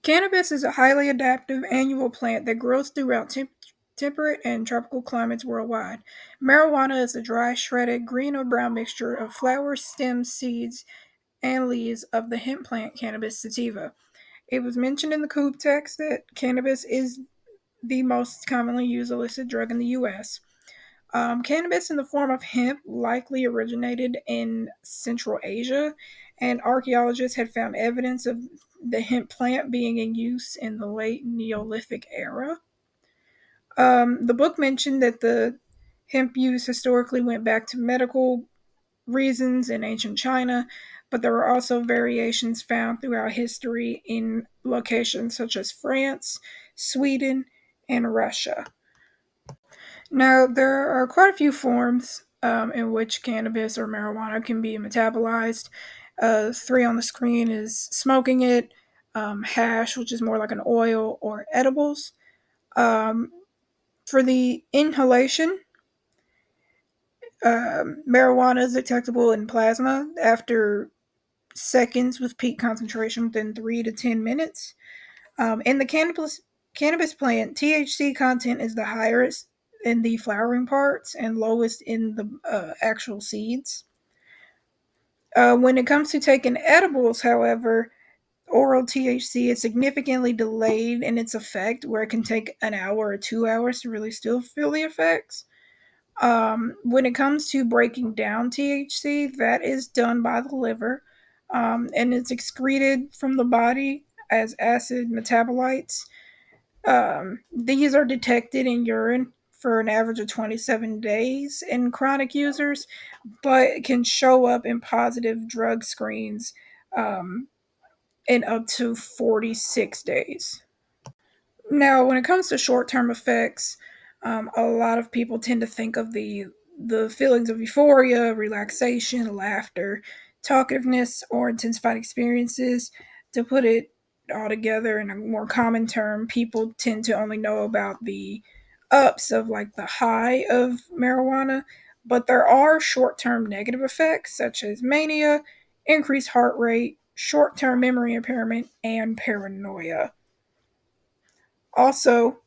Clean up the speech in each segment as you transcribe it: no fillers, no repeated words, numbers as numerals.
Cannabis is a highly adaptive annual plant that grows throughout temperate and tropical climates worldwide. Marijuana is a dry, shredded green or brown mixture of flowers, stems, seeds, and leaves of the hemp plant Cannabis sativa. It was mentioned in the coup text that cannabis is the most commonly used illicit drug in the U.S. Cannabis in the form of hemp likely originated in Central Asia, and archaeologists had found evidence of the hemp plant being in use in the late Neolithic era. The book mentioned that the hemp use historically went back to medical reasons in ancient China, but there were also variations found throughout history in locations such as France, Sweden, and Russia. Now, there are quite a few forms in which cannabis or marijuana can be metabolized. Three on the screen is smoking it, hash, which is more like an oil, or edibles. Um, for the inhalation, marijuana is detectable in plasma after seconds with peak concentration within 3 to 10 minutes. In the cannabis plant, THC content is the highest in the flowering parts and lowest in the actual seeds. When it comes to taking edibles, however, oral THC is significantly delayed in its effect, where it can take an hour or 2 hours to really still feel the effects. When it comes to breaking down THC, that is done by the liver, and it's excreted from the body as acid metabolites. These are detected in urine for an average of 27 days in chronic users, but can show up in positive drug screens um, in up to 46 days. Now, when it comes to short-term effects, a lot of people tend to think of the feelings of euphoria, relaxation, laughter, talkativeness, or intensified experiences. To put it all together in a more common term, people tend to only know about the ups of like the high of marijuana, but there are short-term negative effects such as mania, increased heart rate, short-term memory impairment, and paranoia. Also,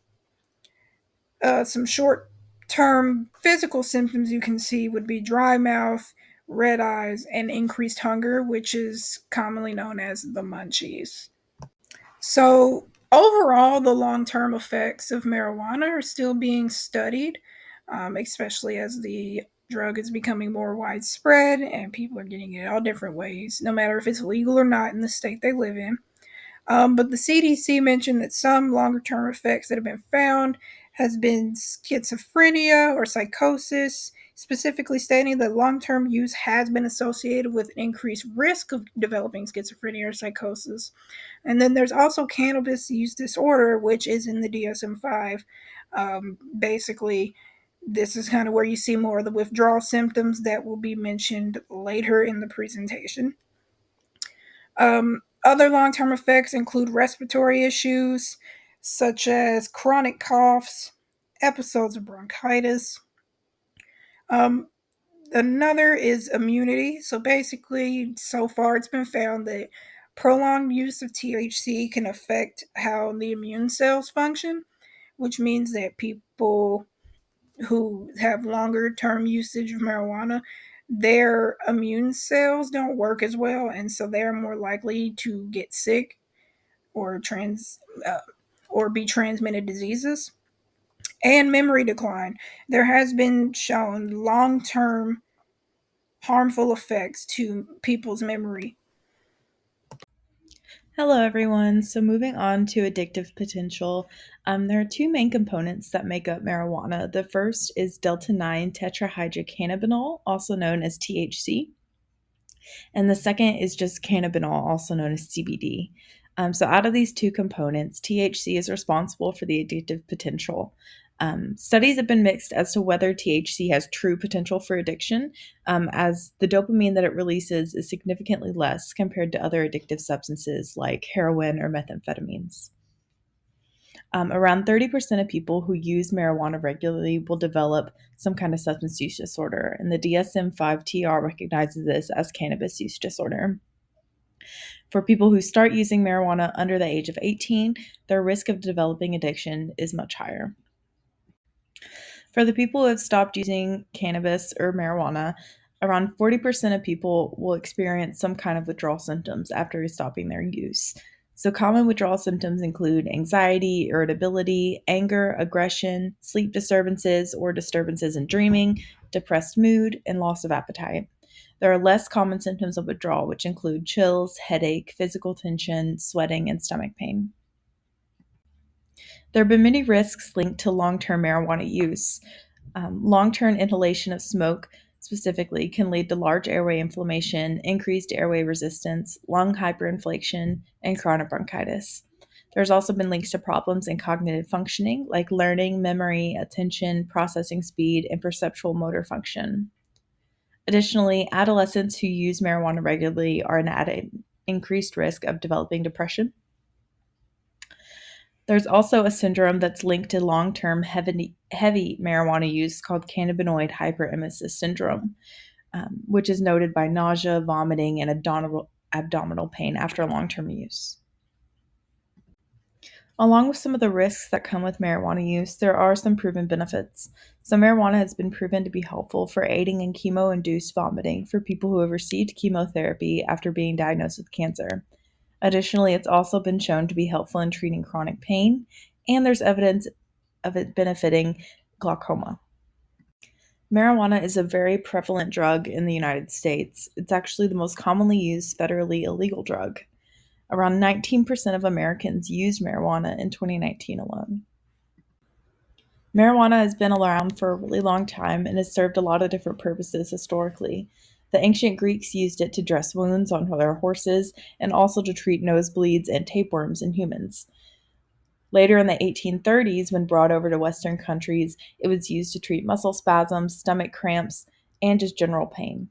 some short term physical symptoms you can see would be dry mouth, red eyes, and increased hunger, which is commonly known as the munchies. So, overall, the long term effects of marijuana are still being studied, especially as the drug is becoming more widespread and people are getting it all different ways, no matter if it's legal or not in the state they live in. But the CDC mentioned that some longer term effects that have been found has been schizophrenia or psychosis, specifically stating that long term use has been associated with an increased risk of developing schizophrenia or psychosis. And then there's also cannabis use disorder, which is in the DSM 5. Basically, this is kind of where you see more of the withdrawal symptoms that will be mentioned later in the presentation. Other long term effects include respiratory issues such as chronic coughs, episodes of bronchitis. Um, Another is immunity. So basically, so far it's been found that prolonged use of THC can affect how the immune cells function, which means that people who have longer term usage of marijuana, their immune cells don't work as well, and so they're more likely to get sick or or be transmitted diseases. And memory decline. There has been shown long term harmful effects to people's memory. Hello, everyone. So, moving on to addictive potential, there are two main components that make up marijuana. The first is delta 9 tetrahydrocannabinol, also known as THC, and the second is just cannabinol, also known as CBD. So, out of these two components, THC is responsible for the addictive potential. Studies have been mixed as to whether THC has true potential for addiction, as the dopamine that it releases is significantly less compared to other addictive substances like heroin or methamphetamines. Around 30% of people who use marijuana regularly will develop some kind of substance use disorder, and the DSM 5 TR recognizes this as cannabis use disorder. For people who start using marijuana under the age of 18, their risk of developing addiction is much higher. For the people who have stopped using cannabis or marijuana, around 40% of people will experience some kind of withdrawal symptoms after stopping their use. So, common withdrawal symptoms include anxiety, irritability, anger, aggression, sleep disturbances or disturbances in dreaming, depressed mood, and loss of appetite. There are less common symptoms of withdrawal, which include chills, headache, physical tension, sweating, and stomach pain. There have been many risks linked to long term marijuana use. Long term inhalation of smoke, specifically, can lead to large airway inflammation, increased airway resistance, lung hyperinflation, and chronic bronchitis. There's also been links to problems in cognitive functioning, like learning, memory, attention, processing speed, and perceptual motor function. Additionally, adolescents who use marijuana regularly are at an increased risk of developing depression. There's also a syndrome that's linked to long-term heavy marijuana use called cannabinoid hyperemesis syndrome, which is noted by nausea, vomiting, and abdominal pain after long-term use. Along with some of the risks that come with marijuana use, there are some proven benefits. So, marijuana has been proven to be helpful for aiding in chemo induced vomiting for people who have received chemotherapy after being diagnosed with cancer. Additionally, it's also been shown to be helpful in treating chronic pain, and there's evidence of it benefiting glaucoma. Marijuana is a very prevalent drug in the United States. It's actually the most commonly used federally illegal drug. Around 19% of Americans used marijuana in 2019 alone. Marijuana has been around for a really long time and has served a lot of different purposes historically. The ancient Greeks used it to dress wounds on their horses and also to treat nosebleeds and tapeworms in humans. Later in the 1830s, when brought over to Western countries, it was used to treat muscle spasms, stomach cramps, and just general pain.